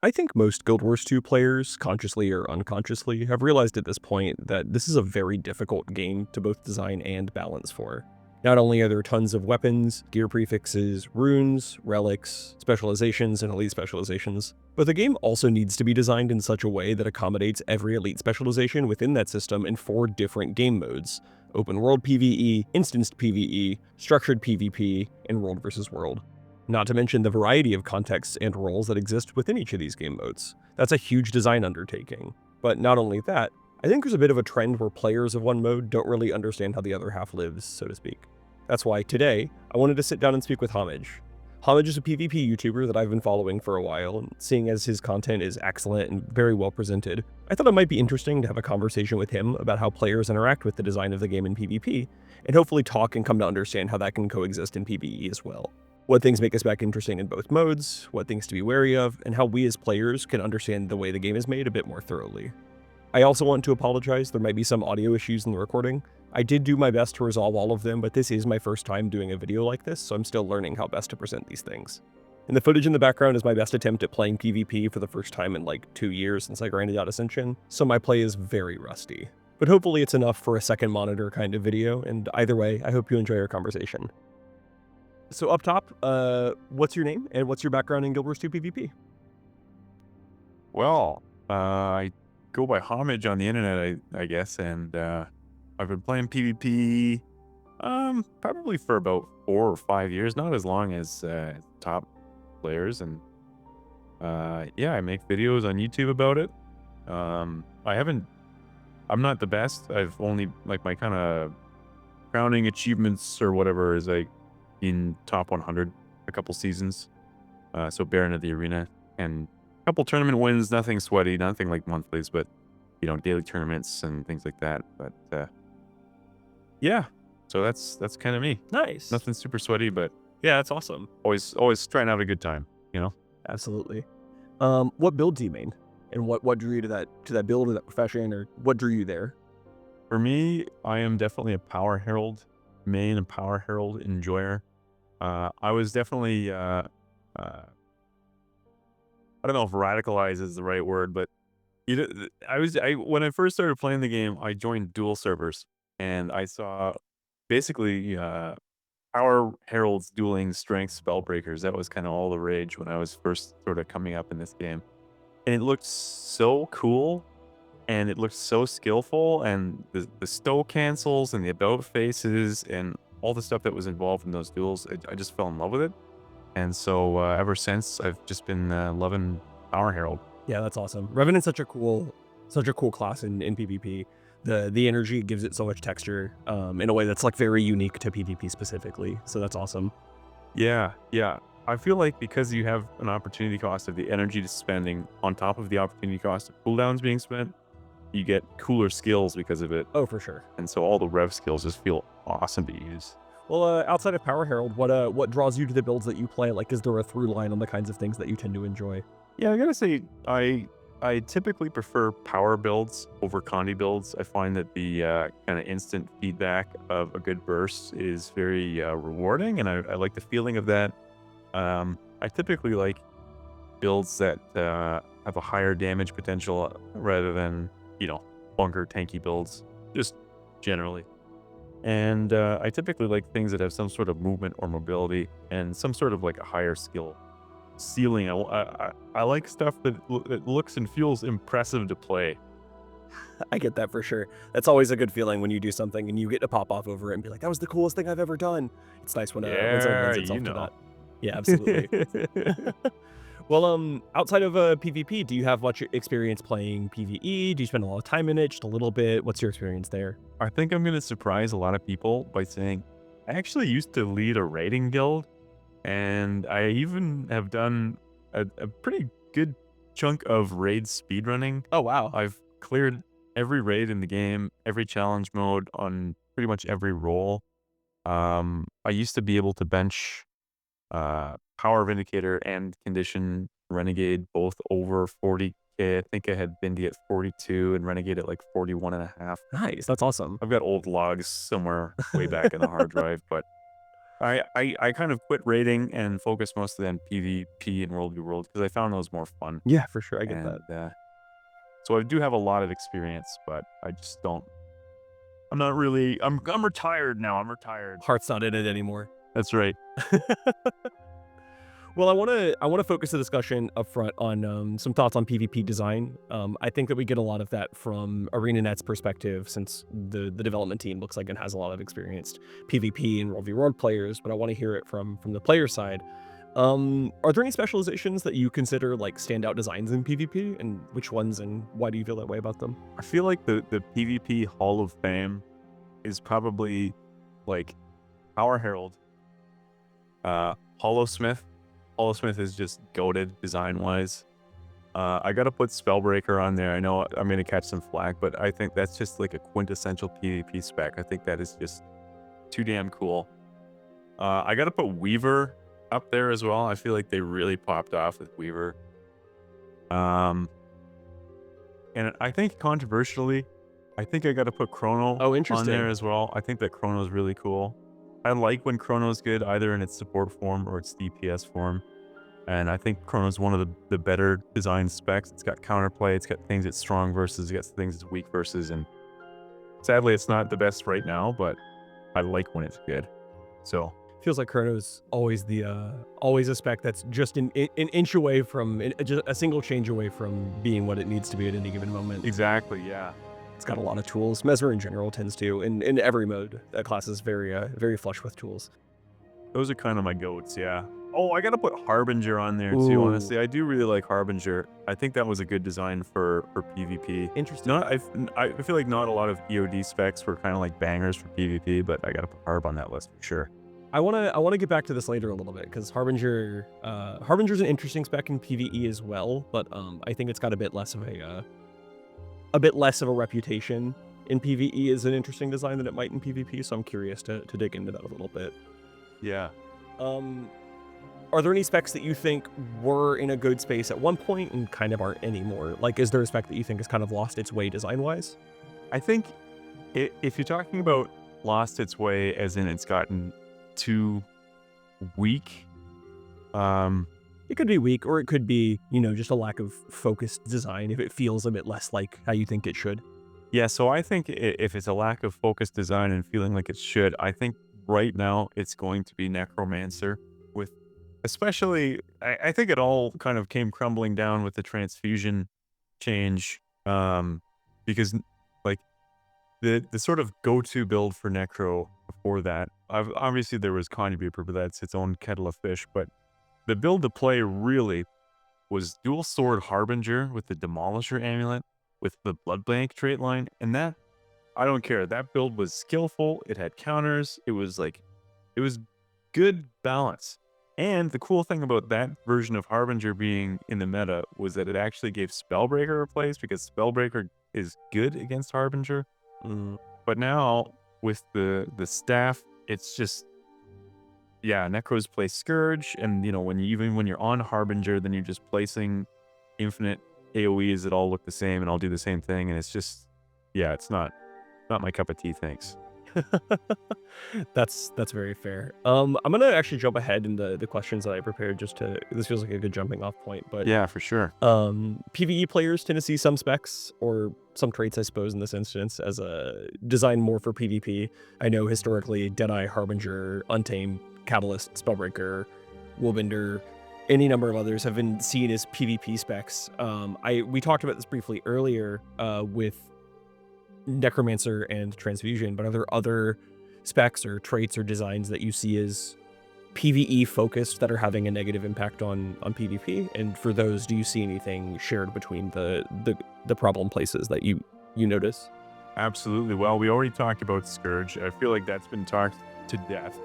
I think most Guild Wars 2 players, consciously or unconsciously, have realized at this point that this is a very difficult game to both design and balance for. Not only are there tons of weapons, gear prefixes, runes, relics, specializations, and elite specializations, but the game also needs to be designed in such a way that accommodates every elite specialization within that system in 4 different game modes: open world PvE, instanced PvE, structured PvP, and world versus world. Not to mention the variety of contexts and roles that exist within each of these game modes. That's a huge design undertaking. But not only that, I think there's a bit of a trend where players of one mode don't really understand how the other half lives, so to speak. That's why today, I wanted to sit down and speak with Homage. Homage is a PvP YouTuber that I've been following for a while, and seeing as his content is excellent and very well presented, I thought it might be interesting to have a conversation with him about how players interact with the design of the game in PvP, and hopefully talk and come to understand how that can coexist in PvE as well. What things make a spec interesting in both modes, what things to be wary of, and how we as players can understand the way the game is made a bit more thoroughly. I also want to apologize, there might be some audio issues in the recording. I did do my best to resolve all of them, but this is my first time doing a video like this, so I'm still learning how best to present these things. And the footage in the background is my best attempt at playing PvP for the first time in like 2 years since I grinded out Ascension, so my play is very rusty. But hopefully it's enough for a second monitor kind of video, and either way, I hope you enjoy our conversation. So up top, what's your name and what's your background in Guild Wars 2 PvP? Well, I go by Homage on the internet, I guess, and I've been playing PvP probably for about 4 or 5 years, not as long as top players, and yeah, I make videos on YouTube about it. I'm not the best. I've only, like, my kind of crowning achievements or whatever is like in top 100 a couple seasons. So Baron of the Arena and a couple tournament wins, nothing sweaty, nothing like monthlies, but daily tournaments and things like that. But yeah, so that's kind of me. Nice. Nothing super sweaty, but Yeah, that's awesome. always trying to have a good time. Absolutely. What build do you main? And what drew you to that build or that profession, or what drew you there? For me, I am definitely a Power Herald main and Power Herald enjoyer. I was definitely I don't know if radicalize is the right word, but when I first started playing the game, I joined dual servers and I saw basically Power Heralds dueling strength spellbreakers. That was kind of all the rage when I was first sort of coming up in this game. And it looked so cool and it looked so skillful, and the stow cancels and the about faces and all the stuff that was involved in those duels, I just fell in love with it. And so ever since, I've just been loving Power Herald. Yeah, that's awesome. Revenant's such a cool class in PvP. The energy gives it so much texture in a way that's like very unique to PvP specifically. So that's awesome. Yeah. I feel like because you have an opportunity cost of the energy spending on top of the opportunity cost of cooldowns being spent, you get cooler skills because of it. Oh, for sure. And so all the rev skills just feel awesome to use. Well, outside of Power Herald, what draws you to the builds that you play? Like, is there a through line on the kinds of things that you tend to enjoy? Yeah, I gotta say, I typically prefer power builds over condi builds. I find that the kind of instant feedback of a good burst is very rewarding, and I like the feeling of that. I typically like builds that have a higher damage potential rather than, bunker tanky builds, just generally. And I typically like things that have some sort of movement or mobility and some sort of like a higher skill ceiling. I like stuff that looks and feels impressive to play. I get that for sure. That's always a good feeling when you do something and you get to pop off over it and be like, that was the coolest thing I've ever done. It's nice when something lends itself to that. Yeah, absolutely. Well, outside of PvP, do you have much experience playing PvE? Do you spend a lot of time in it? Just a little bit? What's your experience there? I think I'm going to surprise a lot of people by saying I actually used to lead a raiding guild, and I even have done a pretty good chunk of raid speedrunning. Oh, wow. I've cleared every raid in the game, every challenge mode on pretty much every role. I used to be able to bench Power Vindicator and Condition Renegade both over 40k. I think I had Vindy at 42 and Renegade at like 41.5. Nice. That's awesome. I've got old logs somewhere way back in the hard drive, but I kind of quit raiding and focused mostly on PvP and World v World because I found those more fun. Yeah, for sure. I get that. And so I do have a lot of experience, but I just don't. I'm not really. I'm retired now. I'm retired. Heart's not in it anymore. That's right. Well, I wanna focus the discussion up front on some thoughts on PvP design. I think that we get a lot of that from ArenaNet's perspective, since the development team looks like it has a lot of experienced PvP and World v World players. But I want to hear it from the player side. Are there any specializations that you consider like standout designs in PvP, and which ones, and why do you feel that way about them? I feel like the PvP Hall of Fame is probably like Power Herald, Hollowsmith. Hollowsmith is just goated design-wise. I gotta put Spellbreaker on there. I know I'm gonna catch some flack, but I think that's just like a quintessential PvP spec. I think that is just too damn cool. I gotta put Weaver up there as well. I feel like they really popped off with Weaver. And I think controversially, I think I gotta put Chrono Oh, on interesting. there as well. I think that Chrono is really cool. I like when Chrono's good, either in its support form or its DPS form. And I think Chrono's one of the better design specs. It's got counterplay, it's got things it's strong versus, it's got things it's weak versus, and sadly it's not the best right now, but I like when it's good. So Feels like Chrono's always always a spec that's just an inch away from just a single change away from being what it needs to be at any given moment. exactly, yeah. It's got a lot of tools. Mesmer in general tends to, in every mode. That class is very flush with tools. Those are kind of my goats, yeah. Oh, I gotta put Harbinger on there too, Ooh. honestly. I do really like Harbinger. I think that was a good design for PvP. Interesting. Not, I feel like not a lot of EOD specs were kind of like bangers for PvP, but I gotta put Harb on that list for sure. I wanna get back to this later a little bit, because Harbinger's an interesting spec in PvE as well, but I think it's got a bit less of a reputation in PvE as an interesting design than it might in PvP. So I'm curious to dig into that a little bit. Yeah. Are there any specs that you think were in a good space at one point and kind of aren't anymore? Like, is there a spec that you think has kind of lost its way design-wise? I think if you're talking about lost its way as in it's gotten too weak, It could be weak, or it could be, just a lack of focused design if it feels a bit less like how you think it should. yeah, so I think if it's a lack of focused design and feeling like it should, I think right now it's going to be Necromancer with, especially, I think it all kind of came crumbling down with the transfusion change, because like the sort of go-to build for Necro before that, obviously there was Conjureper, but that's its own kettle of fish, but the build to play really was dual sword Harbinger with the Demolisher amulet with the Blood Bank trait line, and that, I don't care. That build was skillful. It had counters. It was good balance. And the cool thing about that version of Harbinger being in the meta was that it actually gave Spellbreaker a place, because Spellbreaker is good against Harbinger. But now with the staff, it's just, yeah, Necros play Scourge, and when you're on Harbinger, then you're just placing infinite AoEs that all look the same and all do the same thing, and it's just, yeah, it's not my cup of tea, thanks. That's very fair. I'm gonna actually jump ahead in the questions that I prepared, this feels like a good jumping off point. But Yeah, for sure. PvE players tend to see some specs, or some traits, I suppose, in this instance, as a design more for PvP. I know historically Deadeye, Harbinger, Untamed, Catalyst, Spellbreaker, Woolbender, any number of others have been seen as PvP specs. We talked about this briefly earlier with Necromancer and Transfusion, but are there other specs or traits or designs that you see as PvE focused that are having a negative impact on PvP? And for those, do you see anything shared between the problem places that you notice? Absolutely. Well, we already talked about Scourge. I feel like that's been talked to death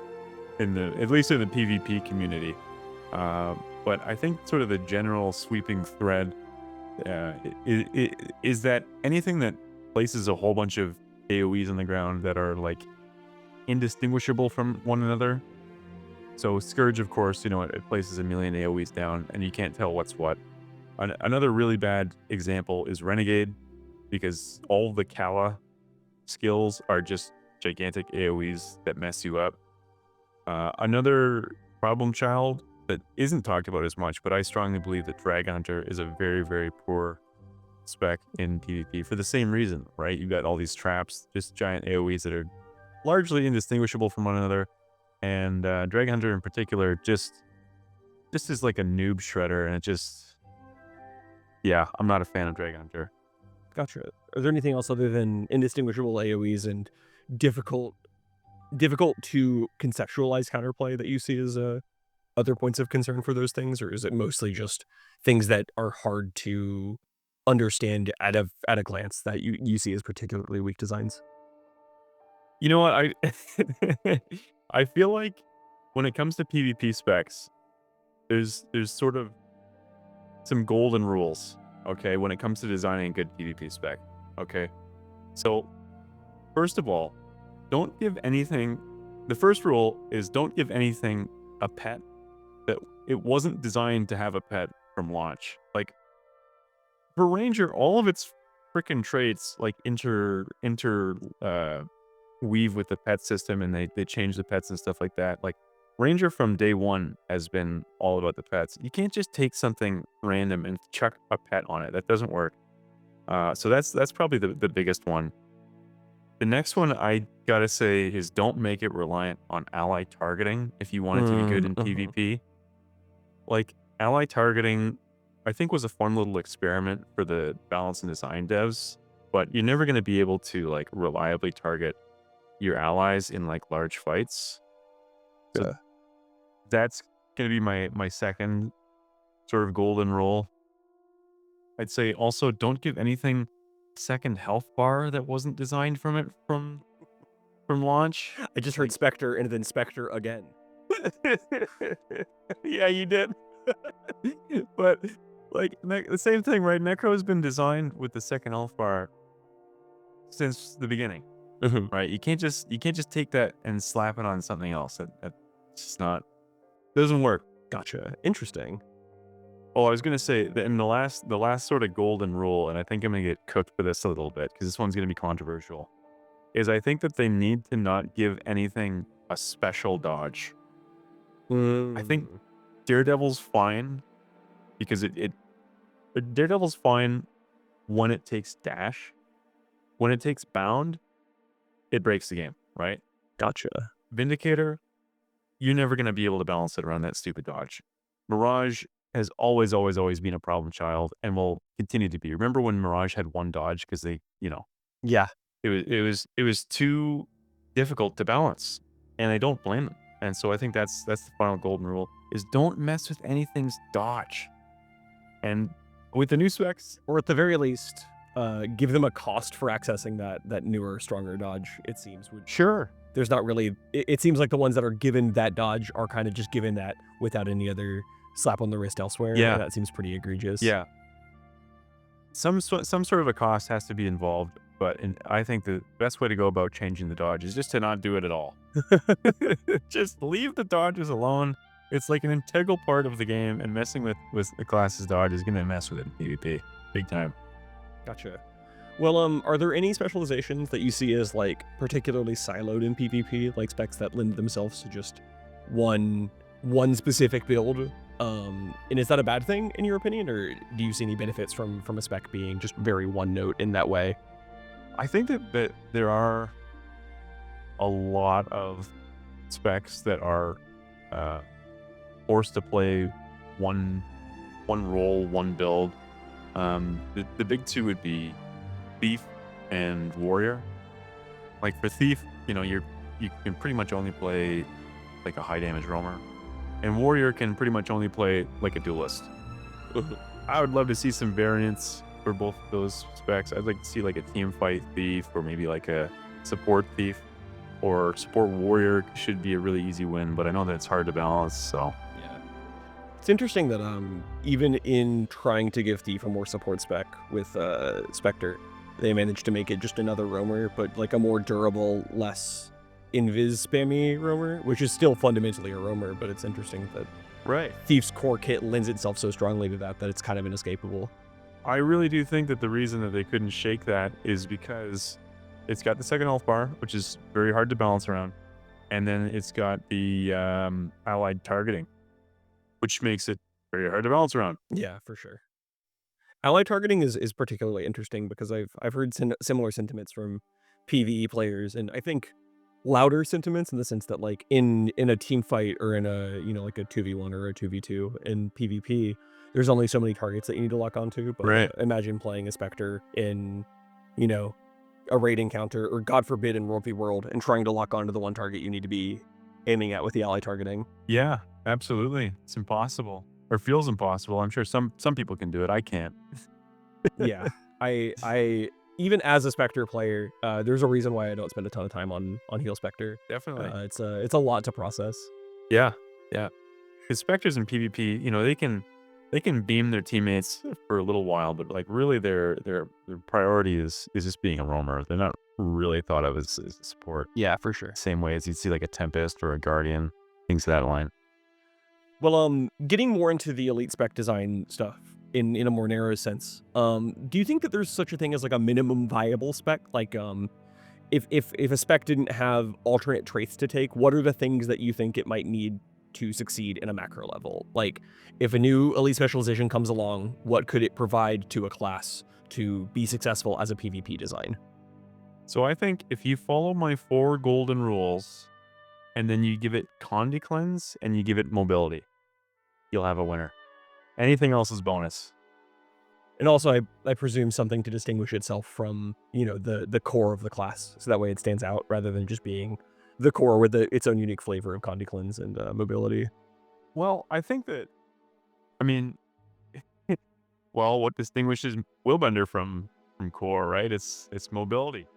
at least in the PvP community. But I think sort of the general sweeping thread is that anything that places a whole bunch of AoEs on the ground that are like indistinguishable from one another. So Scourge, of course, it places a million AoEs down and you can't tell what's what. Another really bad example is Renegade, because all the Kala skills are just gigantic AoEs that mess you up. Another problem child that isn't talked about as much, but I strongly believe that Drag Hunter is a very, very poor spec in PvP for the same reason, right? You've got all these traps, just giant AoEs that are largely indistinguishable from one another. And Drag Hunter in particular just is like a noob shredder, and it just, yeah, I'm not a fan of Drag Hunter. Gotcha. Are there anything else other than indistinguishable AoEs and difficult to conceptualize counterplay that you see as other points of concern for those things, or is it mostly just things that are hard to understand at a glance that you see as particularly weak designs? You know what? I feel like when it comes to PvP specs, there's sort of some golden rules, okay, when it comes to designing a good PvP spec, okay? So, first of all, don't give anything... The first rule is don't give anything a pet that it wasn't designed to have a pet from launch. Like, for Ranger, all of its freaking traits, like, weave with the pet system, and they change the pets and stuff like that. Like, Ranger from day one has been all about the pets. You can't just take something random and chuck a pet on it. That doesn't work. So that's probably the biggest one. The next one I gotta say is don't make it reliant on ally targeting if you want it to be good in PvP. Like, ally targeting, I think, was a fun little experiment for the balance and design devs, but you're never gonna be able to, like, reliably target your allies in, like, large fights. So Yeah. that's gonna be my second sort of golden rule. I'd say also don't give anything second health bar that wasn't designed from launch. I just heard Spectre and then Spectre again. Yeah, you did. But like the same thing, right? Necro has been designed with the second health bar since the beginning, right? You can't just take that and slap it on something else. That's just not, doesn't work. Gotcha. Interesting. Oh, I was gonna say that in the last sort of golden rule, and I think I'm gonna get cooked for this a little bit because this one's gonna be controversial, is I think that they need to not give anything a special dodge. I think Daredevil's fine because Daredevil's fine when it takes dash. When it takes bound, it breaks the game, right? Gotcha. Vindicator, you're never gonna be able to balance it around that stupid dodge. Mirage has always been a problem child and will continue to be. Remember when Mirage had one dodge because they, Yeah. it was too difficult to balance, and I don't blame them. And so I think that's the final golden rule is don't mess with anything's dodge. And with the new specs, Or at the very least, give them a cost for accessing that newer, stronger dodge, it seems. sure, There's not really... It seems like the ones that are given that dodge are kind of just given that without any other slap on the wrist elsewhere. Yeah. And that seems pretty egregious. yeah, some sort of a cost has to be involved. But I think the best way to go about changing the dodge is just to not do it at all. Just leave the dodges alone. It's like an integral part of the game, and messing with the class's dodge is going to mess with it in PvP. Big time. Gotcha. Well, are there any specializations that you see as, like, particularly siloed in PvP, like specs that lend themselves to just one specific build? And is that a bad thing, in your opinion, or do you see any benefits from a spec being just very one note in that way? I think that there are a lot of specs that are forced to play one role, one build. The big two would be Thief and Warrior. Like for Thief, you can pretty much only play like a high damage roamer, and Warrior can pretty much only play like a duelist. I would love to see some variants for both of those specs. I'd like to see like a team fight Thief, or maybe like a support Thief, or support Warrior should be a really easy win, but I know that it's hard to balance, so. Yeah. It's interesting that even in trying to give Thief a more support spec with Spectre, they managed to make it just another roamer, but like a more durable, less invis spammy roamer, which is still fundamentally a roamer, but it's interesting that Right. Thief's core kit lends itself so strongly to that it's kind of inescapable. I really do think that the reason that they couldn't shake that is because it's got the second health bar, which is very hard to balance around. And then it's got the allied targeting, which makes it very hard to balance around. Yeah, for sure. Ally targeting is particularly interesting because I've heard similar sentiments from PvE players, and I think louder sentiments in the sense that like in a team fight or in a like a 2v1 or a 2v2 in PvP, there's only so many targets that you need to lock onto. But Right. imagine playing a Spectre in you know a raid encounter, or God forbid in World v World, and trying to lock onto the one target you need to be aiming at with the ally targeting. Yeah, absolutely. It's impossible, or feels impossible. I'm sure some people can do it. I can't. Yeah, I even as a Spectre player, there's a reason why I don't spend a ton of time on Heal Spectre. Definitely. It's a lot to process. Yeah, yeah. Because Spectres in PvP, they can beam their teammates for a little while, but like really their priority is just being a roamer. They're not really thought of as a support. Yeah, for sure. Same way as you'd see like a Tempest or a Guardian, things of that line. Well, getting more into the elite spec design stuff in a more narrow sense, do you think that there's such a thing as like a minimum viable spec? Like, if a spec didn't have alternate traits to take, what are the things that you think it might need to succeed in a macro level? Like, if a new elite specialization comes along, what could it provide to a class to be successful as a PvP design? So I think if you follow my 4 golden rules, and then you give it Condi Cleanse and you give it mobility, you'll have a winner. Anything else is bonus. And also, I presume something to distinguish itself from, the core of the class, so that way it stands out rather than just being the core with its own unique flavor of Condi Cleanse and mobility. Well, I think that, I mean, well, what distinguishes Willbender from core, right? It's mobility,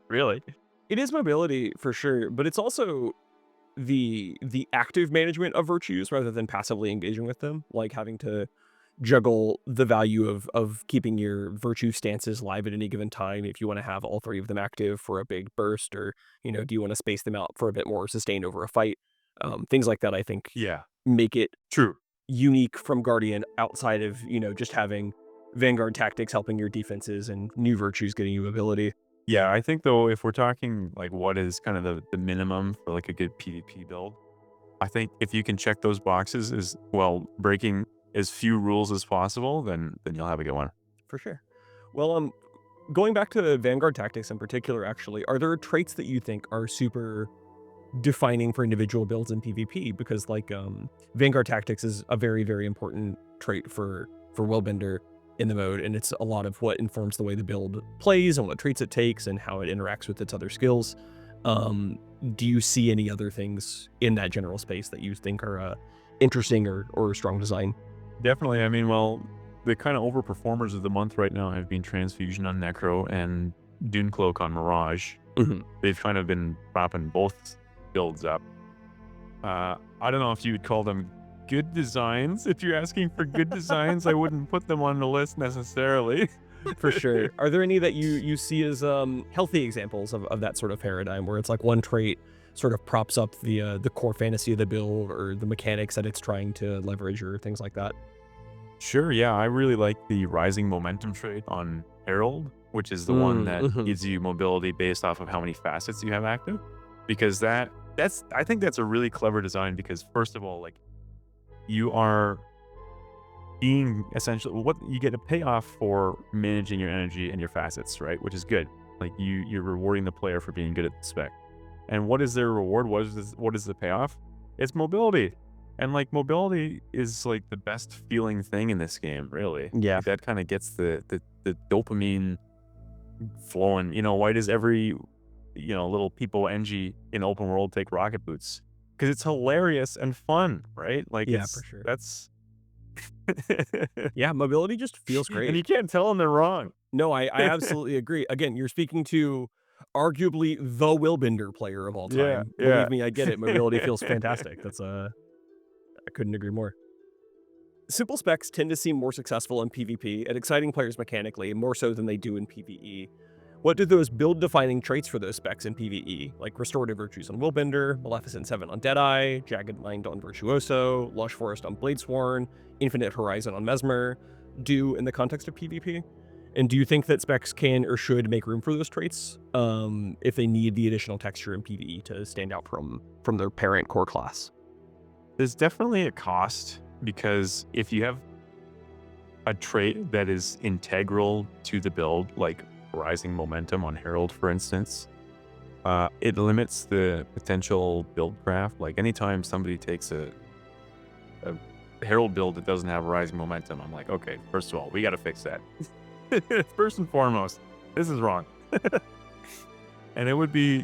really. It is mobility for sure, but it's also the active management of virtues rather than passively engaging with them, like having to juggle the value of keeping your virtue stances live at any given time if you want to have all 3 of them active for a big burst, or do you want to space them out for a bit more sustained over a fight. Things like that, I think, Yeah, make it true. unique from Guardian outside of just having Vanguard tactics helping your defenses and new virtues getting you ability. Yeah, I think though, if we're talking like what is kind of the minimum for like a good PvP build, I think if you can check those boxes as well, breaking as few rules as possible, then you'll have a good one. For sure. Well, going back to Vanguard tactics in particular, actually, are there traits that you think are super defining for individual builds in PvP? Because like Vanguard tactics is a very, very important trait for Willbender in the mode, and it's a lot of what informs the way the build plays and what traits it takes and how it interacts with its other skills. Do you see any other things in that general space that you think are interesting or strong design? Definitely. I mean, well, the kind of overperformers of the month right now have been Transfusion on Necro and Dune Cloak on Mirage. Mhm. They've kind of been propping both builds up. I don't know if you would call them good designs. If you're asking for good designs, I wouldn't put them on the list necessarily. For sure. Are there any that you see as healthy examples of that sort of paradigm where it's like one trait sort of props up the core fantasy of the build or the mechanics that it's trying to leverage or things like that? Sure, yeah, I really like the Rising Momentum trait on Herald, which is the one that Mhm. gives you mobility based off of how many facets you have active. Because I think that's a really clever design because first of all, like you are being essentially what you get a payoff for managing your energy and your facets, right? Which is good. Like you're rewarding the player for being good at the spec. And what is their reward? What is the payoff? It's mobility. And like mobility is like the best feeling thing in this game, really. Yeah. Like, that kind of gets the dopamine flowing. Why does every little people NG in open world take rocket boots? Because it's hilarious and fun, right? Like Yeah, for sure. that's Yeah, mobility just feels and great. you can't tell them they're wrong. No, I absolutely agree. Again, you're speaking to arguably the Willbender player of all Yeah, time. yeah. Believe me, I get it. Mobility feels fantastic. That's I couldn't agree more. Simple specs tend to seem more successful in PvP and exciting players mechanically, more so than they do in PvE. What do those build-defining traits for those specs in PvE, like Restorative Virtues on Willbender, Maleficent 7 on Deadeye, Jagged Mind on Virtuoso, Lush Forest on Bladesworn, Infinite Horizon on Mesmer, do in the context of PvP? And do you think that specs can or should make room for those traits if they need the additional texture in PvE to stand out from their parent core class? There's definitely a cost, because if you have a trait that is integral to the build, like rising momentum on Herald, for instance, it limits the potential build craft. Like anytime somebody takes a Herald build that doesn't have rising momentum, I'm like, okay, first of all, we got to fix that. First and foremost, this is wrong. And it would be,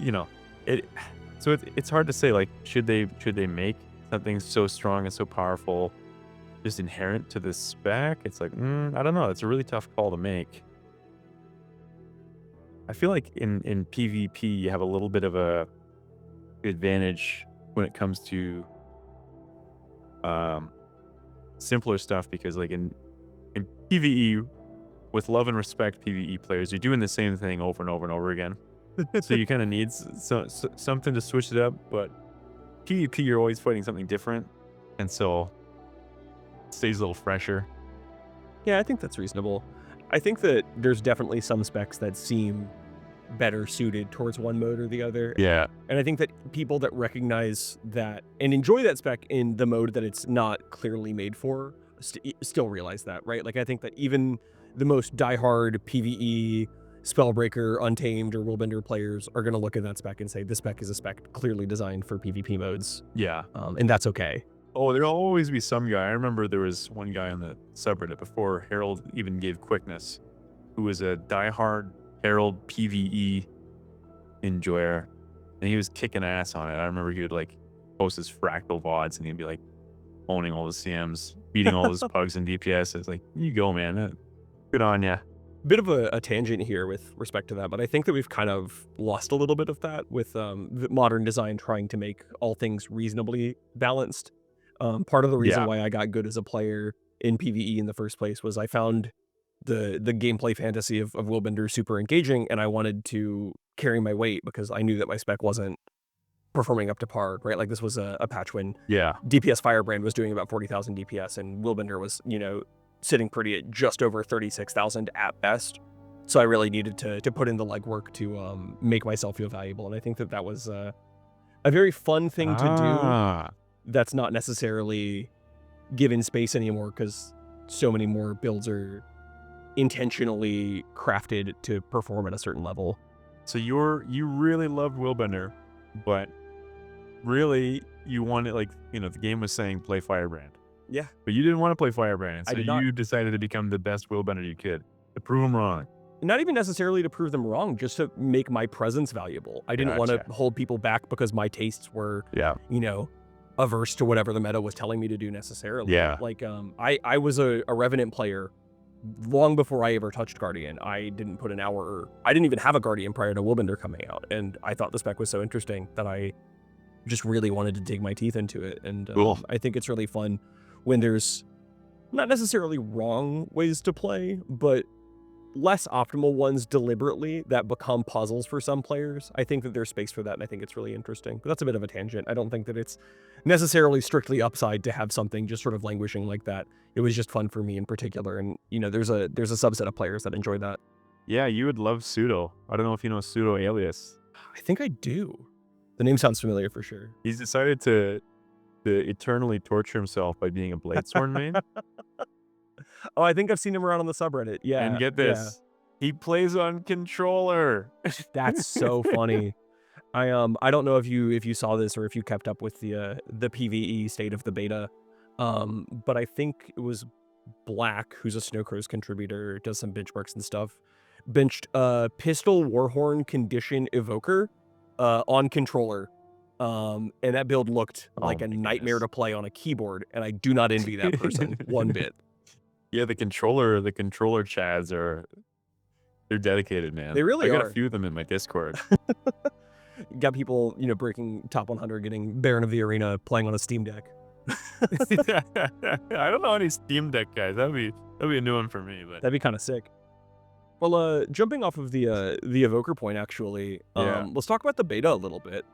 so it's hard to say, like, should they make something so strong and so powerful just inherent to the spec? It's like, I don't know. It's a really tough call to make. I feel like in PvP, you have a little bit of a advantage when it comes to simpler stuff, because like in PvE, with love and respect PvE players, you're doing the same thing over and over and over again. So you kind of need something to switch it up. But PvP, you're always fighting something different, and so it stays a little fresher. Yeah, I think that's reasonable. I think that there's definitely some specs that seem better suited towards one mode or the other. Yeah. And I think that people that recognize that and enjoy that spec in the mode that it's not clearly made for still realize that, right? Like, I think that even the most diehard PvE, Spellbreaker, Untamed, or Willbender players are going to look at that spec and say, this spec is a spec clearly designed for PvP modes. Yeah. And that's okay. Oh, there'll always be some guy. I remember there was one guy on the subreddit before Herald even gave quickness, who was a diehard Herald PvE enjoyer, and he was kicking ass on it. I remember he would like post his fractal VODs, and he'd be like owning all the CMs, beating all his pugs and DPS. It's like, you go, man. Good on ya. Bit of a tangent here with respect to that, but I think that we've kind of lost a little bit of that with the modern design trying to make all things reasonably balanced. Part of the reason why I got good as a player in PvE in the first place was I found the gameplay fantasy of Willbender super engaging, and I wanted to carry my weight because I knew that my spec wasn't performing up to par, right? Like, this was a patch when DPS Firebrand was doing about 40,000 DPS, and Willbender was, sitting pretty at just over 36,000 at best. So I really needed to put in the legwork to make myself feel valuable, and I think that was a very fun thing to do. That's not necessarily given space anymore because so many more builds are intentionally crafted to perform at a certain level. So you really loved Willbender, but really you wanted, like, the game was saying play Firebrand. Yeah. But you didn't want to play Firebrand, so you decided to become the best Willbender you could, to prove them wrong. Not even necessarily to prove them wrong, just to make my presence valuable. I didn't want to hold people back because my tastes were, averse to whatever the meta was telling me to do necessarily. Yeah. Like, I was a Revenant player long before I ever touched Guardian. I didn't put an hour, I didn't even have a Guardian prior to Willbender coming out, and I thought the spec was so interesting that I just really wanted to dig my teeth into it. And cool. I think it's really fun when there's not necessarily wrong ways to play, but less optimal ones deliberately that become puzzles for some players. I think that there's space for that, and I think it's really interesting. But that's a bit of a tangent. I don't think that it's necessarily strictly upside to have something just sort of languishing like that. It was just fun for me in particular, and there's a subset of players that enjoy that. Yeah, you would love Pseudo. I don't know if you know Pseudo Alias. I think I do. The name sounds familiar for sure. He's decided to eternally torture himself by being a Bladesworn main. Oh, I think I've seen him around on the subreddit. Yeah. And get this, he plays on controller. That's so funny. I don't know if you saw this or if you kept up with the PvE state of the beta, but I think it was Black, who's a Snowcrows contributor, does some benchmarks and stuff, benched Pistol Warhorn Condition Evoker on controller. And that build looked like a nightmare to play on a keyboard, and I do not envy that person one bit. Yeah, the controller chads they're dedicated, man. They really are. I got a few of them in my Discord. Got people, breaking top 100, getting Baron of the Arena, playing on a Steam Deck. I don't know any Steam Deck guys. That'd be a new one for me, but that'd be kind of sick. Well, jumping off of the evoker point, actually, let's talk about the beta a little bit.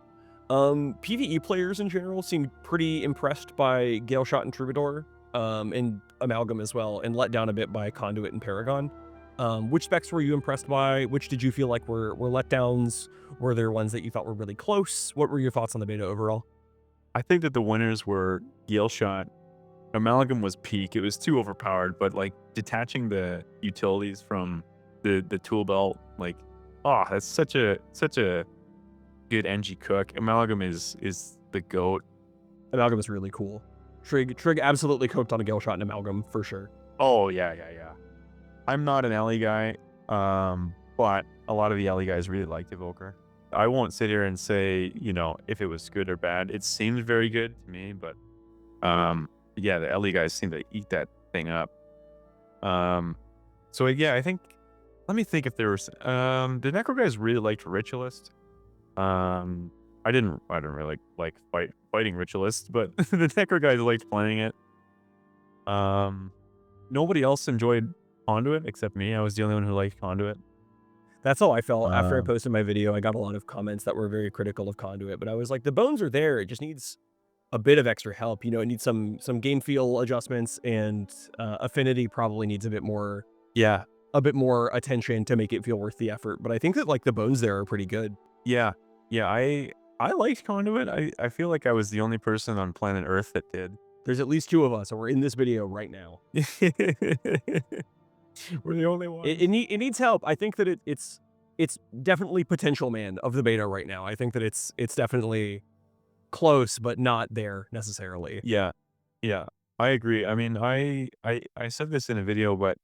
PvE players in general seemed pretty impressed by Galeshot and Troubadour, and Amalgam as well, and let down a bit by Conduit and Paragon. Which specs were you impressed by? Which did you feel like were letdowns? Were there ones that you thought were really close? What were your thoughts on the beta overall? I think that the winners were Gale Shot. Amalgam was peak. It was too overpowered, but like detaching the utilities from the tool belt, like, oh, that's such a good NG cook. Amalgam is the goat. Amalgam is really cool. Trig absolutely cooked on a Gale Shot and Amalgam for sure. Oh yeah. I'm not an Ellie guy, but a lot of the Ellie guys really liked Evoker. I won't sit here and say, you know, if it was good or bad. It seemed very good to me, but yeah, the Ellie guys seem to eat that thing up. So yeah, I think, let me think if there was, the Necro guys really liked Ritualist. I didn't really like fighting Ritualist, but the Necro guys liked playing it. Nobody else enjoyed Conduit except me. I was the only one who liked Conduit. That's how I felt after I posted my video. I got a lot of comments that were very critical of Conduit, but I was like, the bones are there. It just needs a bit of extra help. You know, it needs some game feel adjustments, and Affinity probably needs a bit more attention to make it feel worth the effort. But I think that like the bones there are pretty good. Yeah. I liked Conduit. I feel like I was the only person on planet Earth that did. There's at least 2 of us, and we're in this video right now. We're the only ones. It needs help. I think that it's definitely potential man of the beta right now. I think that it's definitely close, but not there necessarily. Yeah. I agree. I mean, I said this in a video, but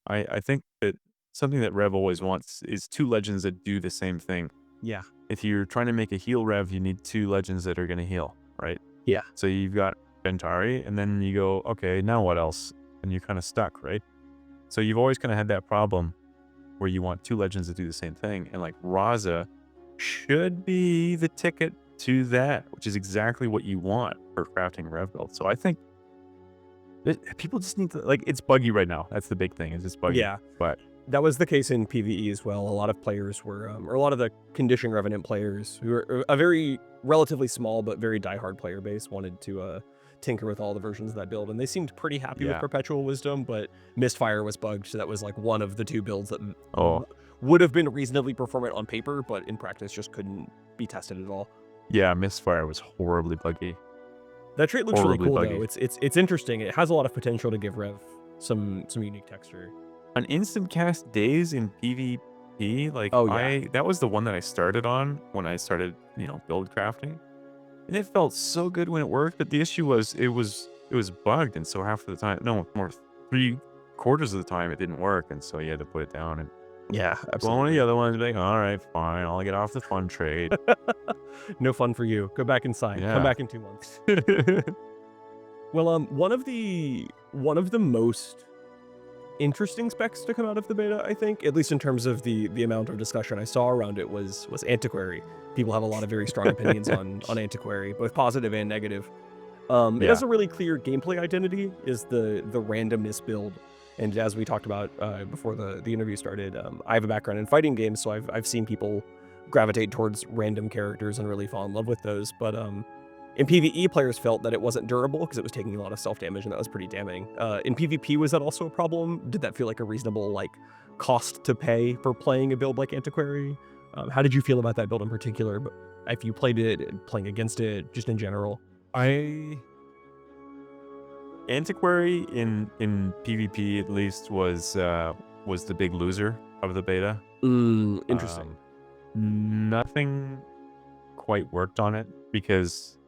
I think that something that Rev always wants is 2 legends that do the same thing. Yeah. If you're trying to make a heal Rev, you need 2 legends that are going to heal, right? Yeah. So you've got Ventari, and then you go, okay, now what else? And you're kind of stuck, right? So you've always kind of had that problem where you want 2 legends to do the same thing. And like Raza should be the ticket to that, which is exactly what you want for crafting Rev build. So I think people just need to, like, it's buggy right now. That's the big thing, is it's buggy. Yeah. But that was the case in PvE as well. A lot of players were, or a lot of the Condition Revenant players, who are a very relatively small but very diehard player base, wanted to tinker with all the versions of that build, and they seemed pretty happy with Perpetual Wisdom, but Mistfire was bugged, so that was like one of the 2 builds that would have been reasonably performant on paper, but in practice just couldn't be tested at all. Yeah, Mistfire was horribly buggy. That trait looks really cool, buggy. though. It's interesting. It has a lot of potential to give Rev some unique texture. An instant cast days in PvP, like, that was the one that I started on when I started, you know, build crafting, and it felt so good when it worked. But the issue was it was bugged, and so half of the time, no, more 3/4 of the time, it didn't work, and so you had to put it down. And yeah, absolutely. Well, one of the other ones, like, all right, fine, I'll get off the fun trade. No fun for you. Go back inside. Yeah. Come back in 2 months. Well, one of the most interesting specs to come out of the beta, I think, at least in terms of the amount of discussion I saw around it, was Antiquary. People have a lot of very strong opinions on Antiquary, both positive and negative. It has a really clear gameplay identity, is the randomness build. And as we talked about before the interview started, I have a background in fighting games, so I've seen people gravitate towards random characters and really fall in love with those. But in PvE, players felt that it wasn't durable because it was taking a lot of self-damage, and that was pretty damning. In PvP, was that also a problem? Did that feel like a reasonable like cost to pay for playing a build like Antiquary? How did you feel about that build in particular? But if you played it, playing against it, just in general? Antiquary in PvP at least was the big loser of the beta. Interesting. Nothing quite worked on it because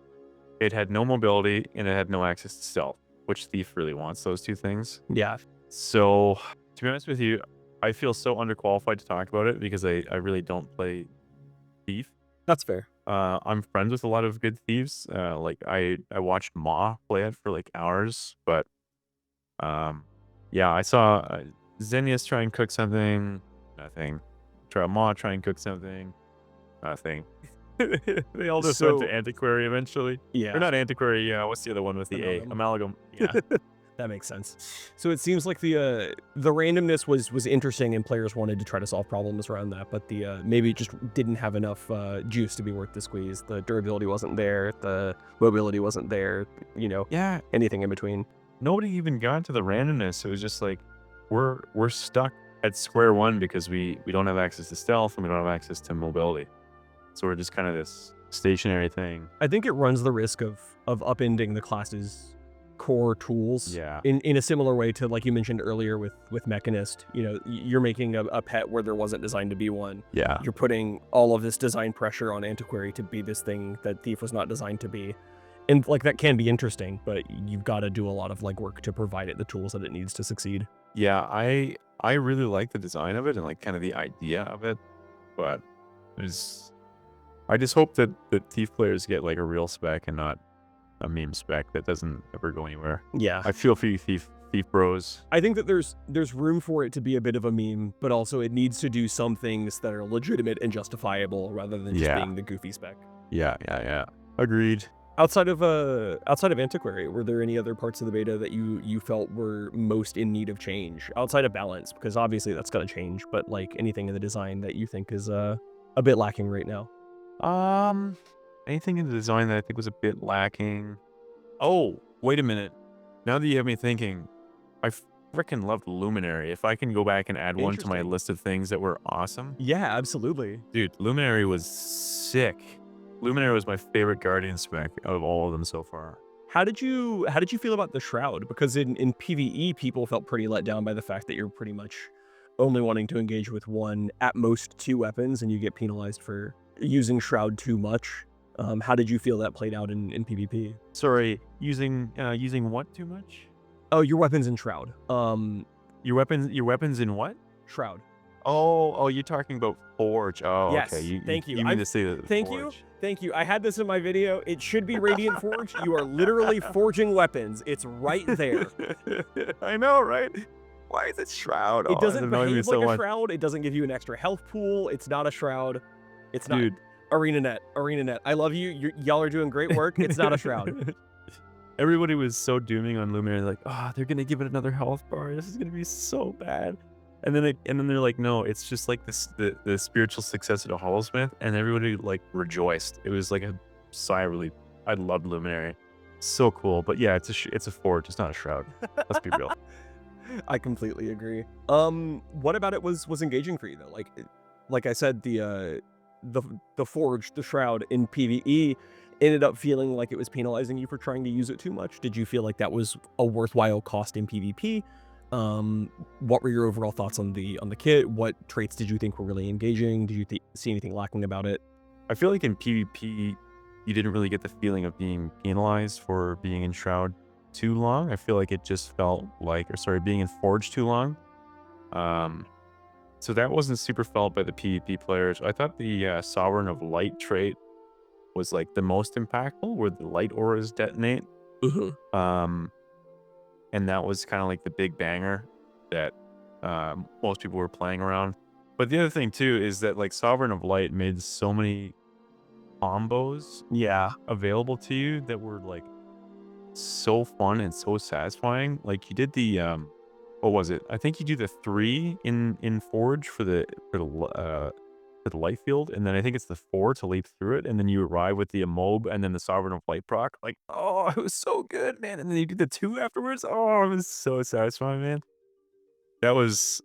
it had no mobility and it had no access to stealth, which Thief really wants, those 2 things. Yeah. So to be honest with you, I feel so underqualified to talk about it because I really don't play Thief. That's fair. I'm friends with a lot of good thieves. Like I watched Ma play it for like hours, but yeah, I saw Xenius try and cook something, nothing. Ma try and cook something, nothing. They all just went to Antiquary eventually. Yeah. Or not Antiquary, what's the other one with the Amalgam. Amalgam. Yeah. That makes sense. So it seems like the randomness was interesting, and players wanted to try to solve problems around that, but the maybe it just didn't have enough juice to be worth the squeeze. The durability wasn't there, the mobility wasn't there, you know. Yeah. Anything in between. Nobody even got to the randomness. It was just like, we're stuck at square one because we don't have access to stealth and we don't have access to mobility. So we're just kind of this stationary thing. I think it runs the risk of upending the class's core tools. Yeah. In a similar way to, like you mentioned earlier with Mechanist. You know, you're making a pet where there wasn't designed to be one. Yeah. You're putting all of this design pressure on Antiquary to be this thing that Thief was not designed to be. And like that can be interesting, but you've got to do a lot of legwork to provide it the tools that it needs to succeed. Yeah, I really like the design of it and like kind of the idea of it, but I just hope that the Thief players get like a real spec and not a meme spec that doesn't ever go anywhere. Yeah. I feel for you, Thief bros. I think that there's room for it to be a bit of a meme, but also it needs to do some things that are legitimate and justifiable rather than just being the goofy spec. Yeah. Agreed. Outside of Antiquary, were there any other parts of the beta that you felt were most in need of change outside of balance? Because obviously that's got to change, but like anything in the design that you think is a bit lacking right now? Anything in the design that I think was a bit lacking. Oh, wait a minute. Now that you have me thinking, I freaking loved Luminary. If I can go back and add one to my list of things that were awesome. Yeah, absolutely. Dude, Luminary was sick. Luminary was my favorite Guardian spec of all of them so far. How did you feel about the Shroud? Because in PvE, people felt pretty let down by the fact that you're pretty much only wanting to engage with one, at most two weapons, and you get penalized for using Shroud too much. How did you feel that played out in PvP? Sorry, using what too much? Oh, your weapons in Shroud. Your weapons in what? Shroud. Oh, you're talking about Forge. Oh, yes. Okay. Thank you. You mean to say that? Thank you. I had this in my video. It should be Radiant Forge. You are literally forging weapons. It's right there. I know, right? Why is it Shroud? It doesn't behave like a Shroud. It doesn't give you an extra health pool. It's not a Shroud. It's not. Dude. ArenaNet. I love you. Y'all are doing great work. It's not a Shroud. Everybody was so dooming on Luminary, like, oh, they're gonna give it another health bar. This is gonna be so bad. And then they're like, no, it's just like this the spiritual successor to Hollow-Smith, and everybody like rejoiced. It was like a sigh of relief. I loved Luminary, so cool. But yeah, it's a Forge. It's not a Shroud. Let's be real. I completely agree. What about it was engaging for you though? Like I said, the Forge, the Shroud in PvE ended up feeling like it was penalizing you for trying to use it too much. Did you feel like that was a worthwhile cost in PvP? What were your overall thoughts on the kit? What traits did you think were really engaging? Did you see anything lacking about it? I feel like in PvP, you didn't really get the feeling of being penalized for being in Shroud too long. I feel like it just felt like, being in Forge too long. So that wasn't super felt by the PvP players. I thought the Sovereign of Light trait was like the most impactful, where the light auras detonate. And that was kind of like the big banger that most people were playing around. But the other thing too is that like Sovereign of Light made so many combos available to you that were like so fun and so satisfying. Like you did the what was it? I think you do the 3 in Forge for the light field, and then I think it's the 4 to leap through it, and then you arrive with the Amob and then the Sovereign of Light proc. Like, oh, it was so good, man. And then you do the 2 afterwards. Oh, it was so satisfying, man. That was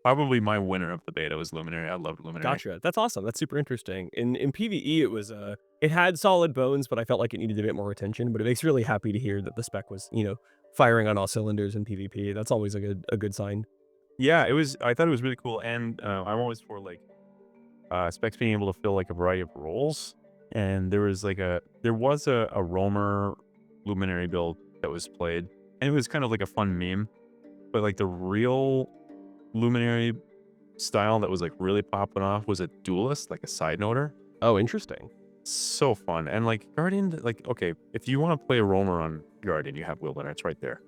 probably my winner of the beta, was Luminary. I loved Luminary. Gotcha. That's awesome. That's super interesting. In PvE, it was it had solid bones, but I felt like it needed a bit more attention. But it makes me really happy to hear that the spec was, firing on all cylinders in PvP. That's always a good sign. Yeah, it was. I thought it was really cool, and I'm always for like specs being able to fill like a variety of roles. And there was a roamer Luminary build that was played, and it was kind of like a fun meme. But like the real Luminary style that was like really popping off was a duelist, like a side noter. Oh, interesting. So fun. And like Guardian, like, okay, if you want to play a roamer on Guardian, you have Wilderness, it's right there.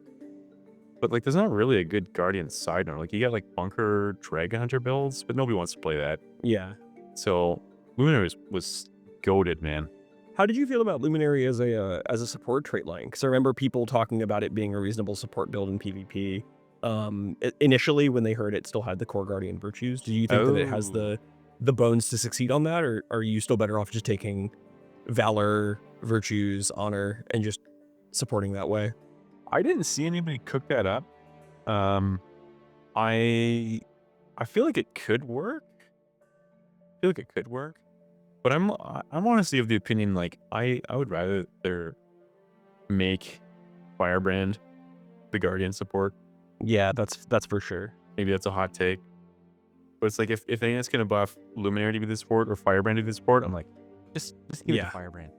But like there's not really a good Guardian side note. Like you got like Bunker Dragon Hunter builds, but nobody wants to play that. Yeah. So Luminary was goated, man. How did you feel about Luminary as a support trait line? Because I remember people talking about it being a reasonable support build in PvP. Initially, when they heard it still had the core Guardian virtues. Do you think that it has the bones to succeed on that, or are you still better off just taking Valor, Virtues, Honor, and just supporting that way? I didn't see anybody cook that up. I feel like it could work. I feel like it could work, but I'm honestly of the opinion like I would rather make Firebrand the Guardian support. Yeah, that's for sure. Maybe that's a hot take, but it's like if anyone's gonna buff Luminary to be the support or Firebrand to be the support, I'm like, just give it to Yeah. Firebrand.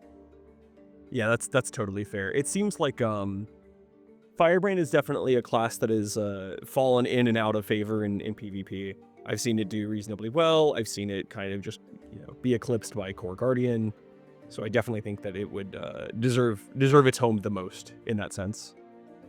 Yeah, that's totally fair. It seems like Firebrand is definitely a class that has fallen in and out of favor in PvP. I've seen it do reasonably well. I've seen it kind of just, be eclipsed by Core Guardian. So I definitely think that it would deserve its home the most in that sense.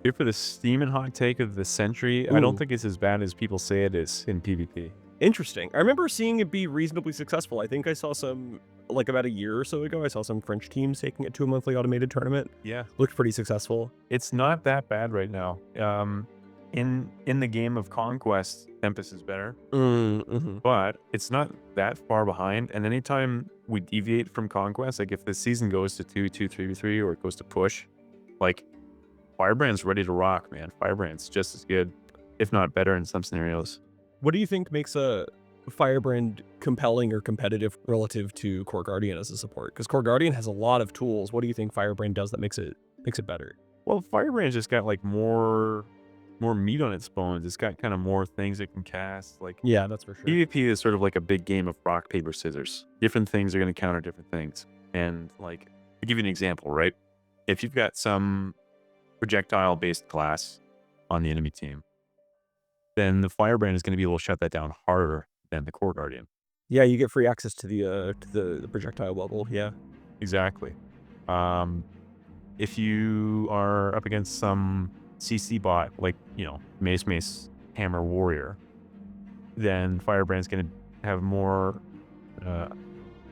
Here for the steaming hot take of the century, I don't Ooh. think it's as bad as people say it is in PvP. Interesting. I remember seeing it be reasonably successful. I think I saw some, like about a year or so ago, I saw some French teams taking it to a monthly automated tournament. Yeah, Looked pretty successful. it's not that bad right now. In the game of Conquest, Tempest is better, Mm-hmm. but it's not that far behind. And anytime we deviate from Conquest, like if the season goes to 2-2-3v3 or it goes to push, like Firebrand's ready to rock, man. Firebrand's just as good, if not better in some scenarios. What do you think makes a Firebrand compelling or competitive relative to Core Guardian as a support? Because Core Guardian has a lot of tools. What do you think Firebrand does that makes it better? Well, Firebrand's just got like more meat on its bones. It's got kind of more things it can cast. Like Yeah, that's for sure. PvP is sort of like a big game of rock, paper, scissors. Different things are going to counter different things. And like, to give you an example, right? If you've got some projectile-based class on the enemy team, then the Firebrand is going to be able to shut that down harder than the Core Guardian. Yeah, you get free access to the projectile bubble. Yeah. Exactly. If you are up against some CC bot, like, Mace, Hammer, Warrior, then Firebrand's going to have more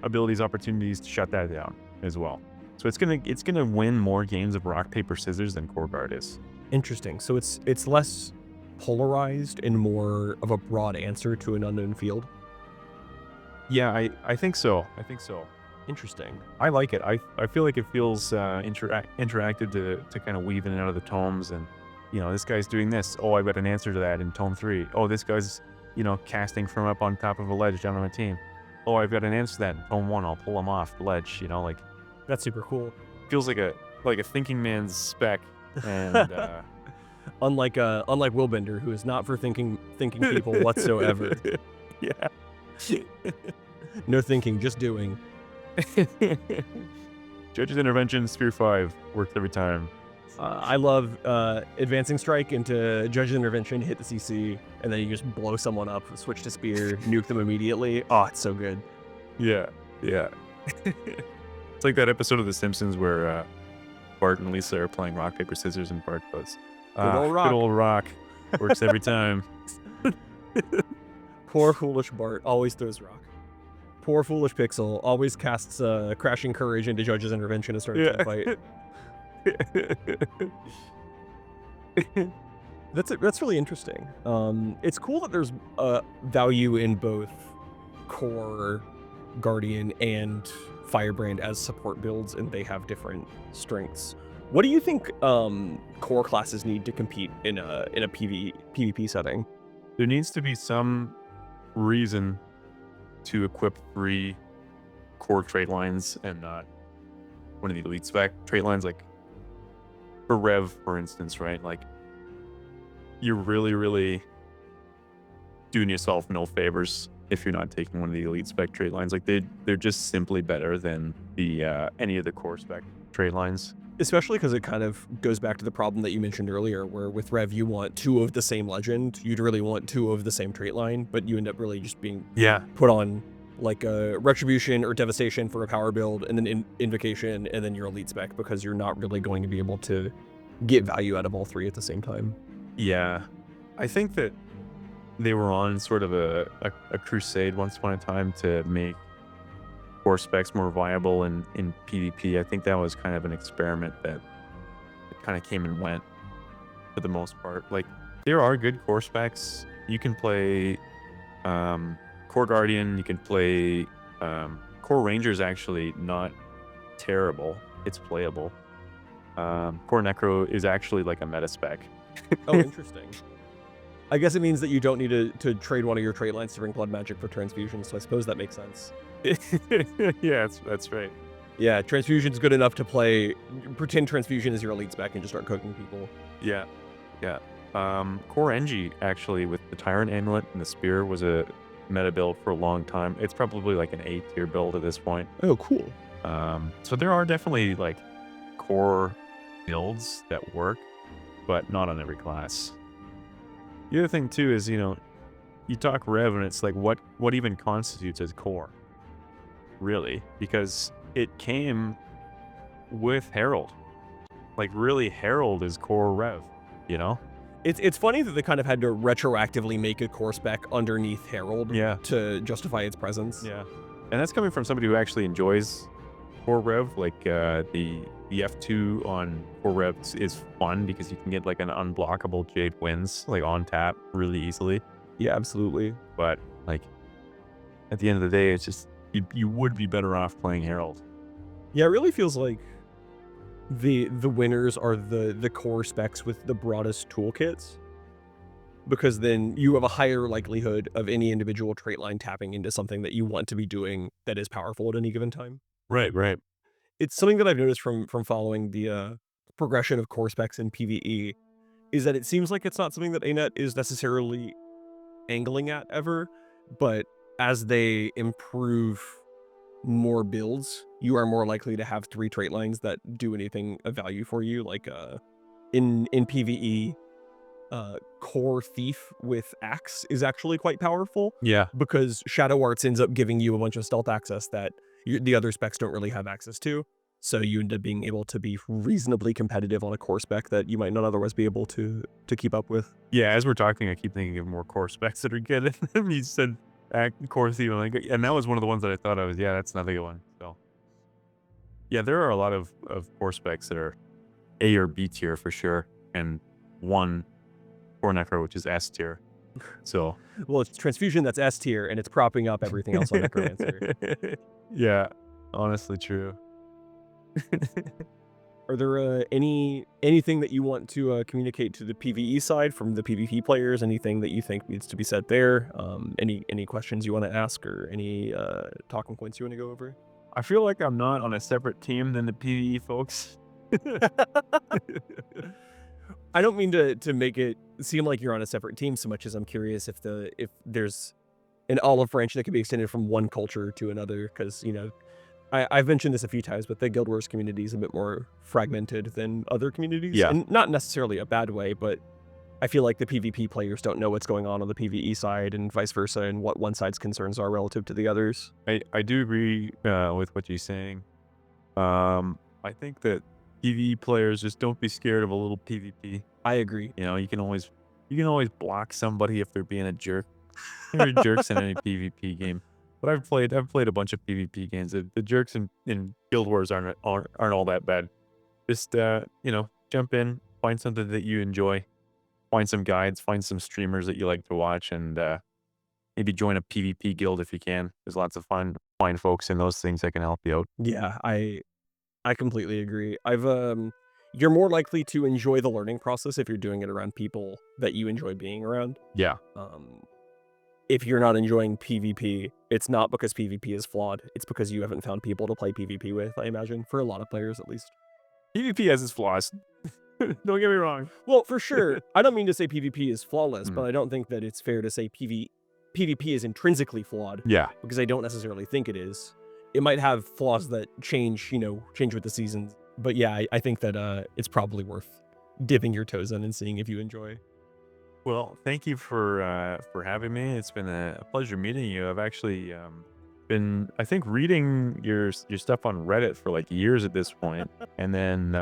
abilities, opportunities to shut that down as well. So it's gonna win more games of rock, paper, scissors than Core Guard is. Interesting. So it's less polarized and more of a broad answer to an unknown field. Yeah, I think so. Interesting. I like it. I feel like it feels interactive to kind of weave in and out of the tomes, and this guy's doing this. Oh, I've got an answer to that in tome 3. Oh, this guy's casting from up on top of a ledge down on my team. Oh, I've got an answer to that in tome 1. I'll pull him off the ledge. Like That's super cool. feels like a thinking man's spec, and Unlike Willbender, who is not for thinking people whatsoever. yeah. No thinking, just doing. Judge's intervention, Sphere 5 works every time. I love advancing strike into Judge's intervention, hit the CC, and then you just blow someone up, switch to spear, nuke them immediately. Oh, it's so good. Yeah. It's like that episode of The Simpsons where Bart and Lisa are playing rock, paper, scissors, and Bart goes, Good old rock. Works every time. Poor foolish Bart always throws rock. Poor foolish Pixel always casts crashing courage into Judge's intervention to start a fight. That's really interesting. It's cool that there's value in both Core Guardian and Firebrand as support builds, and they have different strengths. What do you think core classes need to compete in a PvP setting? There needs to be some reason to equip 3 core trait lines and not one of the elite spec trait lines, like for Rev, for instance, right? Like, you're really doing yourself no favors if you're not taking one of the elite spec trait lines. Like, they're just simply better than the any of the core spec trait lines. Especially because it kind of goes back to the problem that you mentioned earlier, where with Rev you want 2 of the same legend. You'd really want 2 of the same trait line, but you end up really just being put on like a Retribution or Devastation for a power build, and then Invocation, and then your elite spec, because you're not really going to be able to get value out of all 3 at the same time. Yeah. I think that they were on sort of a crusade once upon a time to make core specs more viable in PvP. I think that was kind of an experiment that kind of came and went for the most part. Like, there are good core specs. You can play Core Guardian, you can play Core Ranger's actually not terrible. It's playable. Core Necro is actually like a meta spec. Oh, interesting. I guess it means that you don't need to trade one of your trait lines to bring blood magic for transfusion, so I suppose that makes sense. Yeah, that's right. Yeah, transfusion's good enough to play. Pretend transfusion is your elite spec and just start cooking people. Yeah, yeah. Core Engie, actually, with the Tyrant Amulet and the Spear, was a meta build for a long time. It's probably like an A tier build at this point. Oh, cool. So there are definitely like core builds that work, but not on every class. The other thing too is, you talk Rev and it's like what even constitutes as core? Really? Because it came with Herald. Like really Herald is core Rev, you know? It's funny that they kind of had to retroactively make a core spec underneath Herald Yeah. to justify its presence. Yeah. And that's coming from somebody who actually enjoys core Rev. Like the F2 on core Rev is fun because you can get like an unblockable Jade Winds like on tap really easily. Yeah, absolutely. But like at the end of the day, it's just you would be better off playing Herald. Yeah, it really feels like the winners are the core specs with the broadest toolkits, because then you have a higher likelihood of any individual trait line tapping into something that you want to be doing that is powerful at any given time. Right. It's something that I've noticed from following the progression of core specs in PvE, is that it seems like it's not something that ANET is necessarily angling at ever, but as they improve more builds, you are more likely to have 3 trait lines that do anything of value for you. Like in PvE, core thief with axe is actually quite powerful, Yeah. because Shadow Arts ends up giving you a bunch of stealth access that the other specs don't really have access to. So you end up being able to be reasonably competitive on a core spec that you might not otherwise be able to keep up with. Yeah. As we're talking, I keep thinking of more core specs that are good. And you said core theme, and that was one of the ones that I thought I was. Yeah, that's another good one. So yeah, there are a lot of core specs that are A or B tier for sure, and one core necro which is S tier. So Well, it's transfusion that's S tier, and it's propping up everything else on necromancer. Yeah, honestly true. Are there anything that you want to communicate to the PvE side from the PvP players? Anything that you think needs to be said there? Any questions you want to ask, or any talking points you want to go over? I feel like I'm not on a separate team than the PvE folks. I don't mean to make it seem like you're on a separate team so much as I'm curious if there's an olive branch that can be extended from one culture to another, because I've mentioned this a few times, but the Guild Wars community is a bit more fragmented than other communities. Yeah. And not necessarily a bad way, but I feel like the PvP players don't know what's going on the PvE side and vice versa, and what one side's concerns are relative to the others. I do agree with what you're saying. I think that PvE players just don't be scared of a little PvP. I agree. You can always block somebody if they're being a jerk. There are jerks in any PvP game. But I've played a bunch of PvP games. The jerks in Guild Wars aren't all that bad. Just jump in, find something that you enjoy, find some guides, find some streamers that you like to watch, and maybe join a PvP guild if you can. There's lots of fine folks in those things that can help you out. Yeah, I completely agree. You're more likely to enjoy the learning process if you're doing it around people that you enjoy being around. Yeah. If you're not enjoying PvP, it's not because PvP is flawed. It's because you haven't found people to play PvP with, I imagine, for a lot of players at least. PvP has its flaws. Don't get me wrong. Well, for sure. I don't mean to say PvP is flawless, but I don't think that it's fair to say PvP is intrinsically flawed. Yeah. Because I don't necessarily think it is. It might have flaws that change with the seasons. But yeah, I think that it's probably worth dipping your toes in and seeing if you enjoy. Well, thank you for having me. It's been a pleasure meeting you. I've actually been, I think, reading your stuff on Reddit for like years at this point, and then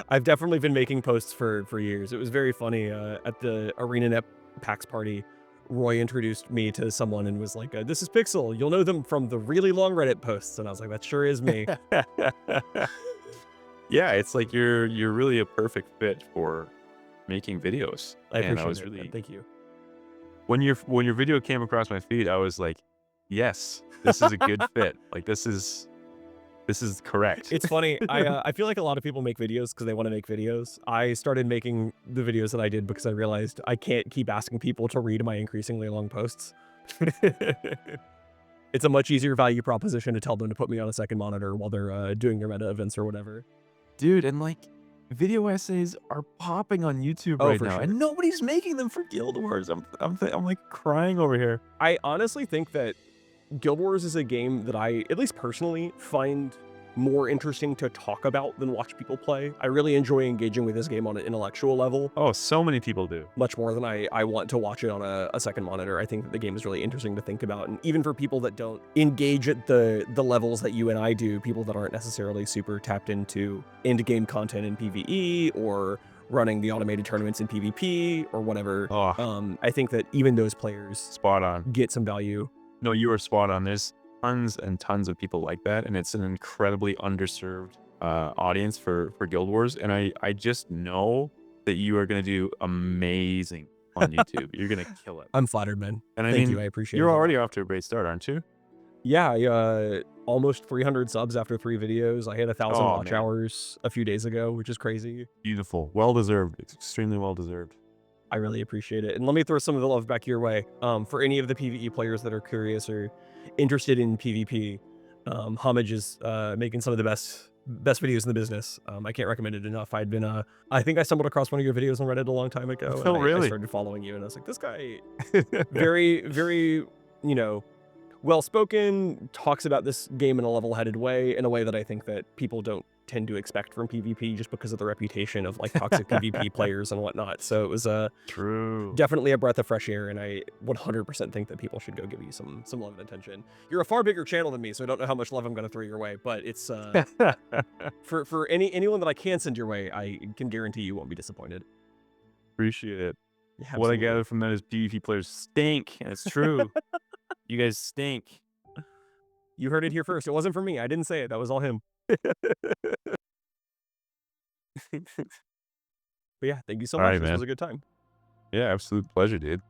I've definitely been making posts for years. It was very funny at the ArenaNet PAX party. Roy introduced me to someone and was like, "This is Pixel. You'll know them from the really long Reddit posts." And I was like, "That sure is me." Yeah, it's like you're really a perfect fit for making videos. I appreciate was it. really, Thank you. when your video came across my feed, I was like, yes, this is a good fit. Like this is This is correct. It's funny. I feel like a lot of people make videos because they want to make videos. I started making the videos that I did because I realized I can't keep asking people to read my increasingly long posts. It's a much easier value proposition to tell them to put me on a second monitor while they're doing their meta events or whatever. Dude, and like video essays are popping on YouTube Oh, right for now, sure. and nobody's making them for Guild Wars. I'm like crying over here. I honestly think that Guild Wars is a game that I, at least personally, find more interesting to talk about than watch people play. I really enjoy engaging with this game on an intellectual level, Oh, so many people do. much more than I want to watch it on a second monitor. I think that the game is really interesting to think about, and even for people that don't engage at the levels that you and I do, people that aren't necessarily super tapped into game content in PvE or running the automated tournaments in PvP or whatever. Oh, I think that even those players spot on. get some value. No, you are spot on. There's tons and tons of people like that, and it's an incredibly underserved audience for Guild Wars. And I just know that you are going to do amazing on YouTube. You're going to kill it. I'm flattered, man. And I Thank mean, you. I appreciate it. you're a lot. already off to a great start, aren't you? Yeah, almost 300 subs after 3 videos. I hit 1,000 Oh, watch man. hours a few days ago, which is crazy. Beautiful. Well deserved. It's extremely well deserved. I really appreciate it. And let me throw some of the love back your way. For any of the PvE players that are curious or interested in PvP, Homage is making some of the best videos in the business. I can't recommend it enough. I think I stumbled across one of your videos on Reddit a long time ago. And Oh, I really? started following you, and I was like, this guy, very, very, well-spoken, talks about this game in a level-headed way, in a way that I think that people don't tend to expect from PvP just because of the reputation of like toxic PvP players and whatnot. So it was True. definitely a breath of fresh air, and I 100% think that people should go give you some love and attention. You're a far bigger channel than me, so I don't know how much love I'm going to throw your way, but it's for anyone that I can send your way, I can guarantee you won't be disappointed. Appreciate it. Yeah, What I absolutely. gather from that is PvP players stink, and it's true. You guys stink. You heard it here first. It wasn't for me. I didn't say it. That was all him. But yeah, thank you so All much. right, This man. was a good time. Yeah, absolute pleasure, dude.